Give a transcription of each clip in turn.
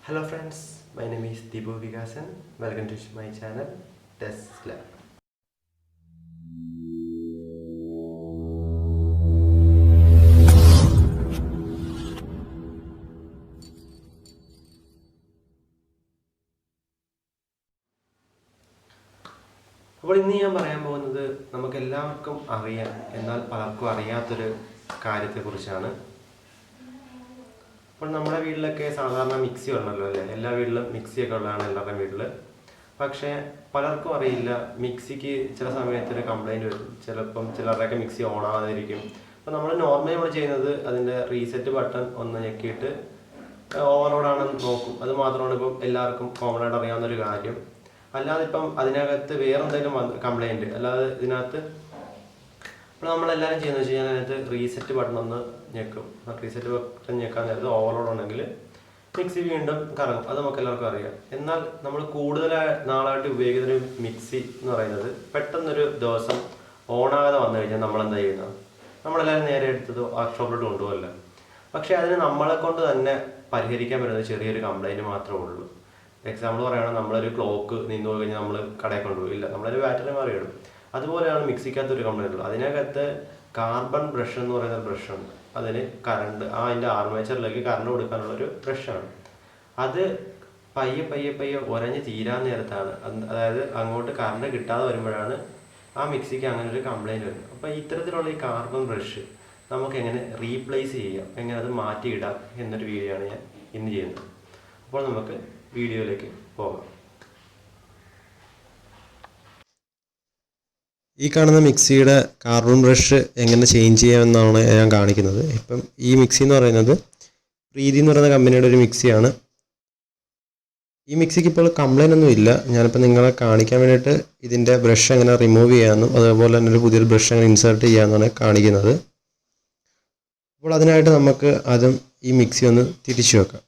Hello friends, my name is Deepu Vigasan. Welcome to my channel Tesla. അപ്പോൾ ഇന്ന് ഞാൻ പറയാൻ പോകുന്നത് നമുക്കെല്ലാവർക്കും അറിയാം എന്നാൽ പലർക്കും അറിയാത്തൊരു കാര്യത്തെക്കുറിച്ചാണ്. അപ്പോൾ നമ്മുടെ വീട്ടിലൊക്കെ സാധാരണ മിക്സി ഉള്ളല്ലോ അല്ലേ, എല്ലാ വീട്ടിലും മിക്സിയൊക്കെ ഉള്ളതാണ് എല്ലാവരുടെയും വീട്ടിൽ. പക്ഷേ പലർക്കും അറിയില്ല മിക്സിക്ക് ചില സമയത്തൊരു കംപ്ലൈൻറ്റ് വരും. ചിലപ്പം ചിലരുടെയൊക്കെ മിക്സി ഓൺ ആകാതിരിക്കും. അപ്പോൾ നമ്മൾ നോർമലി ചെയ്യുന്നത് അതിൻ്റെ റീസെറ്റ് ബട്ടൺ ഒന്ന് ഞെക്കിയിട്ട് ഓവറോഡാണെന്ന് നോക്കും. അത് മാത്രമാണ് ഇപ്പം എല്ലാവർക്കും കോമൺ ആയിട്ട് അറിയാവുന്നൊരു കാര്യം. അല്ലാതെ ഇപ്പം അതിനകത്ത് വേറെ എന്തെങ്കിലും കംപ്ലൈൻറ്റ് അല്ലാതെ ഇതിനകത്ത് ഇപ്പോൾ നമ്മളെല്ലാവരും ചെയ്യുന്നത് വെച്ച് കഴിഞ്ഞാൽ അതിനകത്ത് റീസെറ്റ് ബട്ടൺ ഒന്ന് ഞെക്കും. റീസെറ്റ് ബട്ടൺ ഞെക്കാൻ നേരത്ത് ഓവർലോഡ് ഉണ്ടെങ്കിൽ മിക്സി വീണ്ടും കറങ്ങും. അത് നമുക്ക് എല്ലാവർക്കും അറിയാം. എന്നാൽ നമ്മൾ കൂടുതൽ നാളായിട്ട് ഉപയോഗിക്കുന്നൊരു മിക്സി എന്ന് പറയുന്നത് പെട്ടെന്നൊരു ദിവസം ഓണാകാതെ വന്നു കഴിഞ്ഞാൽ നമ്മളെന്താ ചെയ്യുന്നത്? നമ്മളെല്ലാവരും നേരെ എടുത്തത് വർക്ക്ഷോപ്പിലോട്ട് കൊണ്ടുപോകല്ല. പക്ഷേ അതിന് നമ്മളെ കൊണ്ട് തന്നെ പരിഹരിക്കാൻ പറ്റുന്ന ചെറിയൊരു കംപ്ലൈൻറ്റ് മാത്രമേ ഉള്ളൂ. എക്സാമ്പിൾ പറയുകയാണെങ്കിൽ നമ്മളൊരു ക്ലോക്ക് നിന്ന് പോയി കഴിഞ്ഞാൽ നമ്മൾ കടയിൽ കൊണ്ടുപോയില്ല, നമ്മളൊരു ബാറ്ററി മാറിയിടും. അതുപോലെയാണ് മിക്സിക്കകത്ത് ഒരു കംപ്ലൈൻറ്റ് ഉള്ളത്. അതിനകത്ത് കാർബൺ ബ്രഷ് എന്ന് പറയുന്ന ബ്രഷുണ്ട്. അതിന് കറണ്ട് അതിൻ്റെ ആർമേച്ചറിലേക്ക് കറണ്ട് കൊടുക്കാനുള്ളൊരു ബ്രഷാണ്. അത് പയ്യെ പയ്യെ പയ്യെ ഉരഞ്ഞ് തീരാൻ നേരത്താണ്, അതായത് അങ്ങോട്ട് കറണ്ട് കിട്ടാതെ വരുമ്പോഴാണ് ആ മിക്സിക്ക് അങ്ങനെ ഒരു കംപ്ലൈൻറ്റ് വരുന്നത്. അപ്പോൾ ഇത്തരത്തിലുള്ള ഈ കാർബൺ ബ്രഷ് നമുക്ക് എങ്ങനെ റീപ്ലേസ് ചെയ്യാം, എങ്ങനെ അത് മാറ്റിയിടാം എന്നൊരു വീഡിയോ ആണ് ഞാൻ ഇന്ന് ചെയ്യുന്നത്. അപ്പോൾ നമുക്ക് വീഡിയോയിലേക്ക് പോകാം. ഈ കാണുന്ന മിക്സിയുടെ കാർബൺ ബ്രഷ് എങ്ങനെ ചേഞ്ച് ചെയ്യാമെന്നാണ് ഞാൻ കാണിക്കുന്നത്. ഇപ്പം ഈ മിക്സി എന്ന് പറയുന്നത് പ്രീതി എന്ന് പറയുന്ന കമ്പനിയുടെ ഒരു മിക്സിയാണ്. ഈ മിക്സിക്ക് ഇപ്പോൾ കംപ്ലൈൻ്റ് ഒന്നും ഇല്ല. ഞാനിപ്പോൾ നിങ്ങളെ കാണിക്കാൻ വേണ്ടിയിട്ട് ഇതിൻ്റെ ബ്രഷ് എങ്ങനെ റിമൂവ് ചെയ്യാമെന്നും അതുപോലെ തന്നെ ഒരു പുതിയൊരു ബ്രഷ് എങ്ങനെ ഇൻസേർട്ട് ചെയ്യാമെന്നാണ് കാണിക്കുന്നത്. അപ്പോൾ അതിനായിട്ട് നമുക്ക് ആദ്യം ഈ മിക്സി ഒന്ന് തിരിച്ചു വെക്കാം.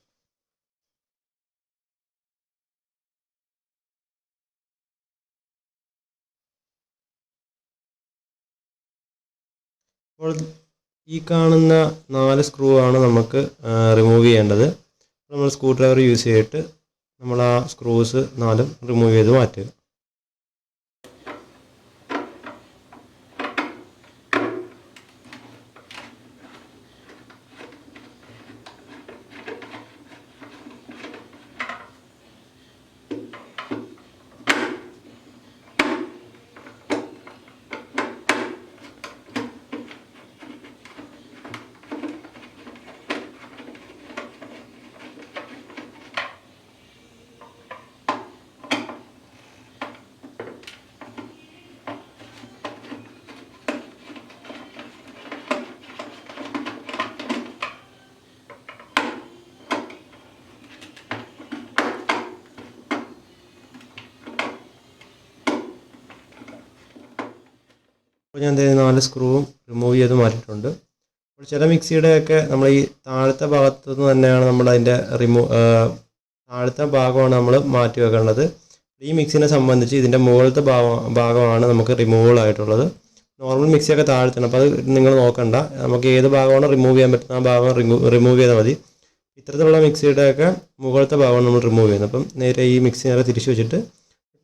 അപ്പോൾ ഈ കാണുന്ന 4 സ്ക്രൂ ആണ് നമുക്ക് റിമൂവ് ചെയ്യേണ്ടത്. നമ്മൾ സ്ക്രൂ ഡ്രൈവർ യൂസ് ചെയ്തിട്ട് നമ്മൾ ആ സ്ക്രൂസ് 4 റിമൂവ് ചെയ്ത് മാറ്റുക. അപ്പോൾ ഞാൻ 4 സ്ക്രൂവും റിമൂവ് ചെയ്ത് മാറ്റിയിട്ടുണ്ട്. അപ്പോൾ ചില മിക്സിയുടെയൊക്കെ നമ്മൾ ഈ താഴത്തെ ഭാഗത്തു നിന്ന് തന്നെയാണ് നമ്മൾ അതിൻ്റെ താഴത്തെ ഭാഗമാണ് നമ്മൾ മാറ്റി വെക്കേണ്ടത്. ഈ മിക്സിനെ സംബന്ധിച്ച് ഇതിൻ്റെ മുകളിലത്തെ ഭാഗമാണ് നമുക്ക് റിമൂവബിൾ ആയിട്ടുള്ളത്. നോർമൽ മിക്സിയൊക്കെ താഴത്താണ്. അപ്പോൾ അത് നിങ്ങൾ നോക്കണ്ട, നമുക്ക് ഏത് ഭാഗമാണ് റിമൂവ് ചെയ്യാൻ പറ്റുന്ന ആ ഭാഗം റിമൂവ് ചെയ്താൽ മതി. ഇത്തരത്തിലുള്ള മിക്സിയുടെയൊക്കെ മുകളിലത്തെ ഭാഗമാണ് നമ്മൾ റിമൂവ് ചെയ്യുന്നത്. അപ്പം നേരെ ഈ മിക്സി നേരെ തിരിച്ചു വെച്ചിട്ട്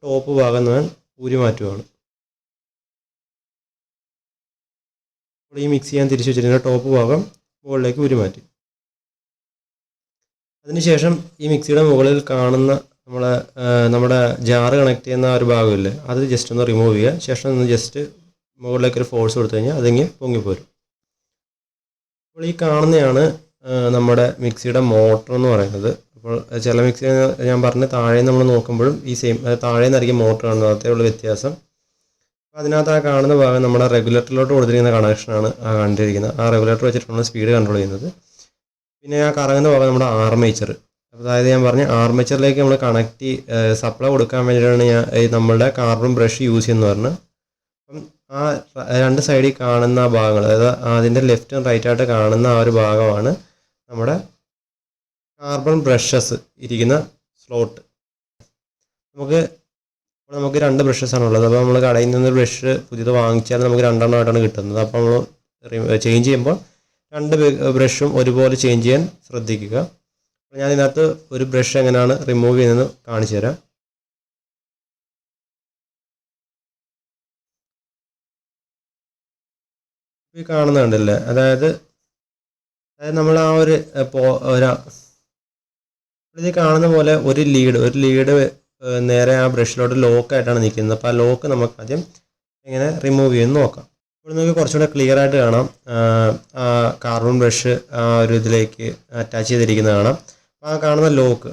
ടോപ്പ് ഭാഗം ഞാൻ ഊരി മാറ്റുകയാണ്. ഈ മിക്സി ഞാൻ തിരിച്ചു വെച്ചിട്ട് ടോപ്പ് ഭാഗം മുകളിലേക്ക് ഊരി മാറ്റി. അതിനുശേഷം ഈ മിക്സിയുടെ മുകളിൽ കാണുന്ന നമ്മുടെ ജാറ് കണക്ട് ചെയ്യുന്ന ആ ഒരു ഭാഗമില്ലേ, അത് ജസ്റ്റ് ഒന്ന് റിമൂവ് ചെയ്യുക. ശേഷം ഒന്ന് ജസ്റ്റ് മുകളിലേക്ക് ഒരു ഫോഴ്സ് കൊടുത്തു കഴിഞ്ഞാൽ അതിങ്ങ് പൊങ്ങിപ്പോരും. അപ്പോൾ ഈ കാണുന്നതാണ് നമ്മുടെ മിക്സിയുടെ മോട്ടർ എന്ന് പറയുന്നത്. അപ്പോൾ ചില മിക്സി ഞാൻ പറഞ്ഞ താഴെ നമ്മൾ നോക്കുമ്പോഴും ഈ സെയിം താഴെ നിന്നായിരിക്കും മോട്ടർ കാണുന്നത്, അതേയുള്ള വ്യത്യാസം. അതിനകത്ത് ആ കാണുന്ന ഭാഗം നമ്മുടെ റെഗുലേറ്ററിലോട്ട് കൊടുത്തിരിക്കുന്ന കണക്ഷനാണ് കണ്ടിരിക്കുന്നത്. ആ റെഗുലേറ്റർ വെച്ചിട്ടാണ് സ്പീഡ് കൺട്രോൾ ചെയ്യുന്നത്. പിന്നെ ആ കറങ്ങുന്ന ഭാഗം നമ്മുടെ ആർമേച്ചർ. അതായത് ഞാൻ പറഞ്ഞ ആർമേച്ചറിലേക്ക് നമ്മൾ സപ്ലൈ കൊടുക്കാൻ വേണ്ടിയിട്ടാണ് നമ്മളുടെ കാർബൺ ബ്രഷ് യൂസ് ചെയ്യുന്നത് പറഞ്ഞത്. അപ്പം ആ 2 സൈഡിൽ കാണുന്ന ഭാഗങ്ങൾ, അതായത് അതിൻ്റെ ലെഫ്റ്റും റൈറ്റായിട്ട് കാണുന്ന ആ ഒരു ഭാഗമാണ് നമ്മുടെ കാർബൺ ബ്രഷസ് ഇരിക്കുന്ന സ്ലോട്ട്. നമുക്ക് 2 ബ്രഷസാണ് ഉള്ളത്. അപ്പോൾ നമ്മൾ കടയിൽ നിന്ന് ബ്രഷ് പുതിയത് വാങ്ങിച്ചാൽ നമുക്ക് 2 എണ്ണമായിട്ടാണ് കിട്ടുന്നത്. അപ്പോൾ നമ്മൾ ചേഞ്ച് ചെയ്യുമ്പോൾ 2 ബ്രഷും ഒരുപോലെ ചേഞ്ച് ചെയ്യാൻ ശ്രദ്ധിക്കുക. ഞാനിതിനകത്ത് ഒരു ബ്രഷ് എങ്ങനെയാണ് റിമൂവ് ചെയ്യുന്നത് കാണിച്ചു തരാം. ഈ കാണുന്നുണ്ടല്ലേ, അതായത് നമ്മൾ ആ ഒരു ഇത് കാണുന്ന പോലെ ഒരു ലീഡ് നേരെ ആ ബ്രഷിലോട്ട് ലോക്കായിട്ടാണ് നിൽക്കുന്നത്. അപ്പോൾ ആ ലോക്ക് നമുക്ക് ആദ്യം എങ്ങനെ റിമൂവ് ചെയ്യുമെന്ന് നോക്കാം. ഇവിടെ നമുക്ക് കുറച്ചുകൂടെ ക്ലിയർ ആയിട്ട് കാണാം. കാർബൺ ബ്രഷ് ആ ഒരു ഇതിലേക്ക് അറ്റാച്ച് ചെയ്തിരിക്കുന്നത് കാണാം. അപ്പോൾ ആ കാണുന്ന ലോക്ക്,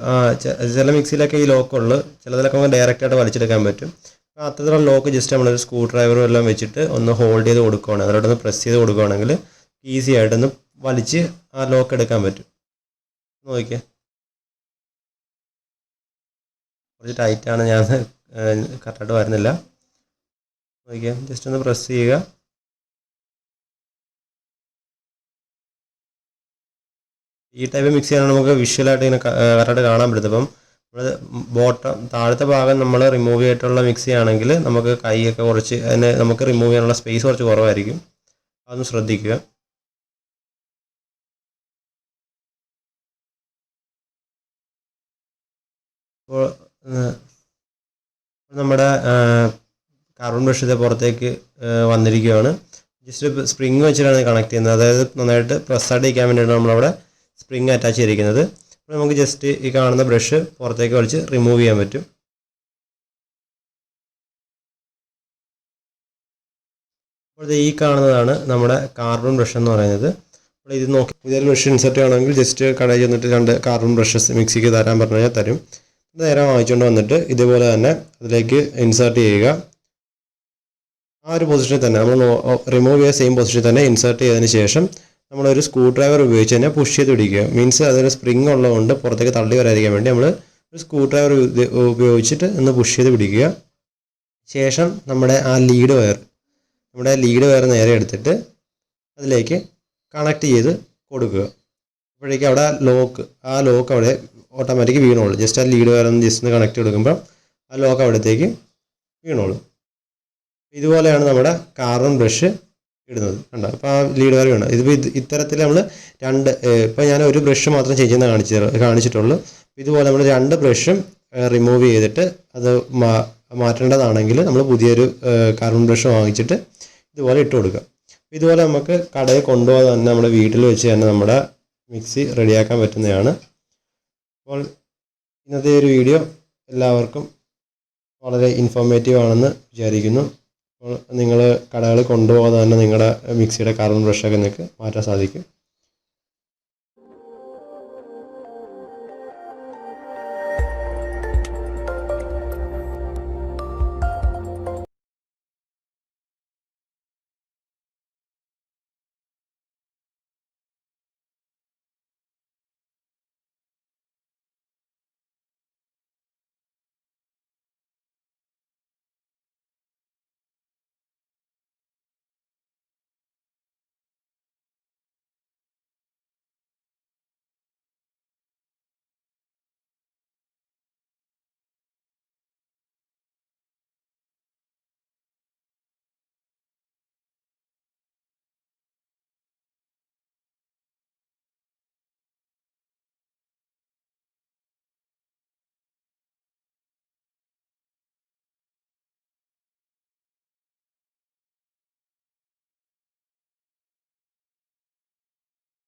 ചില മിക്സിയിലൊക്കെ ഈ ലോക്കുള്ളൂ, ചിലതിലൊക്കെ നമുക്ക് ഡയറക്റ്റായിട്ട് വലിച്ചെടുക്കാൻ പറ്റും. അപ്പോൾ അത്തരത്തിലുള്ള ലോക്ക് ജസ്റ്റ് നമ്മളൊരു സ്ക്രൂ ഡ്രൈവറും എല്ലാം വെച്ചിട്ട് ഒന്ന് ഹോൾഡ് ചെയ്ത് കൊടുക്കുകയാണെങ്കിൽ, അതിലോട്ടൊന്ന് പ്രസ് ചെയ്ത് കൊടുക്കുകയാണെങ്കിൽ ഈസി ആയിട്ടൊന്ന് വലിച്ച് ആ ലോക്ക് എടുക്കാൻ പറ്റും. നോക്കിയേ, കുറച്ച് ടൈറ്റാണ്, ഞാൻ കറക്റ്റായിട്ട് വരുന്നില്ല. നോക്കിയാൽ ജസ്റ്റ് ഒന്ന് പ്രസ് ചെയ്യുക. ഈ ടൈപ്പ് മിക്സിയാണ് നമുക്ക് വിഷ്വലായിട്ട് ഇങ്ങനെ കറക്റ്റായിട്ട് കാണാൻ പറ്റുന്നത്. അപ്പം നമ്മൾ താഴത്തെ ഭാഗം നമ്മൾ റിമൂവ് ചെയ്തിട്ടുള്ള മിക്സി ആണെങ്കിൽ നമുക്ക് കൈയൊക്കെ കുറച്ച് അതിന് നമുക്ക് റിമൂവ് ചെയ്യാനുള്ള സ്പേസ് കുറച്ച് കുറവായിരിക്കും. അതൊന്ന് ശ്രദ്ധിക്കുക. അപ്പോൾ നമ്മുടെ കാർബൺ ബ്രഷ് ഇത് പുറത്തേക്ക് വന്നിരിക്കുകയാണ്. ജസ്റ്റ് സ്പ്രിങ് വെച്ചിട്ടാണ് കണക്ട് ചെയ്യുന്നത്. അതായത് നന്നായിട്ട് പ്രസ്സായിട്ട് ഇരിക്കാൻ വേണ്ടിയിട്ടാണ് നമ്മളവിടെ സ്പ്രിങ് അറ്റാച്ച് ചെയ്തിരിക്കുന്നത്. അപ്പോൾ നമുക്ക് ജസ്റ്റ് ഈ കാണുന്ന ബ്രഷ് പുറത്തേക്ക് വലിച്ച് റിമൂവ് ചെയ്യാൻ പറ്റും. അപ്പോൾ ഈ കാണുന്നതാണ് നമ്മുടെ കാർബൺ ബ്രഷ് എന്ന് പറയുന്നത്. അപ്പോൾ ഇത് നോക്കി ഇതൊരു ബ്രഷ് ഇൻസെർട്ട് ചെയ്യണമെങ്കിൽ ജസ്റ്റ് കടയിൽ ചെന്നിട്ട് 2 കാർബൺ ബ്രഷസ് മിക്സിക്ക് തരാൻ പറഞ്ഞു കഴിഞ്ഞാൽ തരും. നേരെ വാങ്ങിച്ചുകൊണ്ട് വന്നിട്ട് ഇതുപോലെ തന്നെ അതിലേക്ക് ഇൻസേർട്ട് ചെയ്യുക. ആ ഒരു പൊസിഷനിൽ തന്നെ നമ്മൾ റിമൂവ് ചെയ്ത സെയിം പൊസിഷനിൽ തന്നെ ഇൻസേർട്ട് ചെയ്തതിന് ശേഷം നമ്മളൊരു സ്ക്രൂ ഡ്രൈവർ ഉപയോഗിച്ച് തന്നെ പുഷ് ചെയ്ത് പിടിക്കുക. മീൻസ് അതൊരു സ്പ്രിങ് ഉള്ളതുകൊണ്ട് പുറത്തേക്ക് തള്ളി വരാതിരിക്കാൻ വേണ്ടി നമ്മൾ ഒരു സ്ക്രൂ ഡ്രൈവർ ഉപയോഗിച്ചിട്ട് ഒന്ന് പുഷ് ചെയ്ത് പിടിക്കുക. ശേഷം നമ്മുടെ ലീഡ് വയർ നേരെ എടുത്തിട്ട് അതിലേക്ക് കണക്ട് ചെയ്ത് കൊടുക്കുക. അപ്പോഴേക്കും അവിടെ ലോക്ക് അവിടെ ഓട്ടോമാറ്റിക് വീണോളൂ. ജസ്റ്റ് ആ ലീഡ് വയർ ഒന്ന് ജസ്റ്റ് ഒന്ന് കണക്ട് കൊടുക്കുമ്പോൾ ആ ലോക്ക് അവിടത്തേക്ക് വീണോളൂ. ഇതുപോലെയാണ് നമ്മുടെ കാർബൺ ബ്രഷ് ഇടുന്നത്. കണ്ടോ, അപ്പോൾ ആ ലീഡ് വയർ വീണു. ഇതിപ്പോൾ ഇത്തരത്തിൽ നമ്മൾ ഇപ്പോൾ ഞാൻ ഒരു ബ്രഷ് മാത്രം ചെയ്യുന്ന കാണിച്ചിട്ടുള്ളൂ. ഇതുപോലെ നമ്മൾ 2 ബ്രഷും റിമൂവ് ചെയ്തിട്ട് അത് മാറ്റേണ്ടതാണെങ്കിൽ നമ്മൾ പുതിയൊരു കാർബൺ ബ്രഷ് വാങ്ങിച്ചിട്ട് ഇതുപോലെ ഇട്ട് കൊടുക്കുക. ഇതുപോലെ നമുക്ക് കടയിൽ കൊണ്ടുപോകാതെ തന്നെ നമ്മുടെ വീട്ടിൽ വെച്ച് തന്നെ നമ്മുടെ മിക്സി റെഡിയാക്കാൻ പറ്റുന്നതാണ്. അപ്പോൾ ഇന്നത്തെ ഒരു വീഡിയോ എല്ലാവർക്കും വളരെ ഇൻഫോർമേറ്റീവ് ആണെന്ന് വിചാരിക്കുന്നു. അപ്പോൾ നിങ്ങൾ കടകളിൽ കൊണ്ടുപോകാതെ തന്നെ നിങ്ങളുടെ മിക്സിയുടെ കാർബൺ ബ്രഷൊക്കെ നിങ്ങൾക്ക് മാറ്റാൻ സാധിക്കും.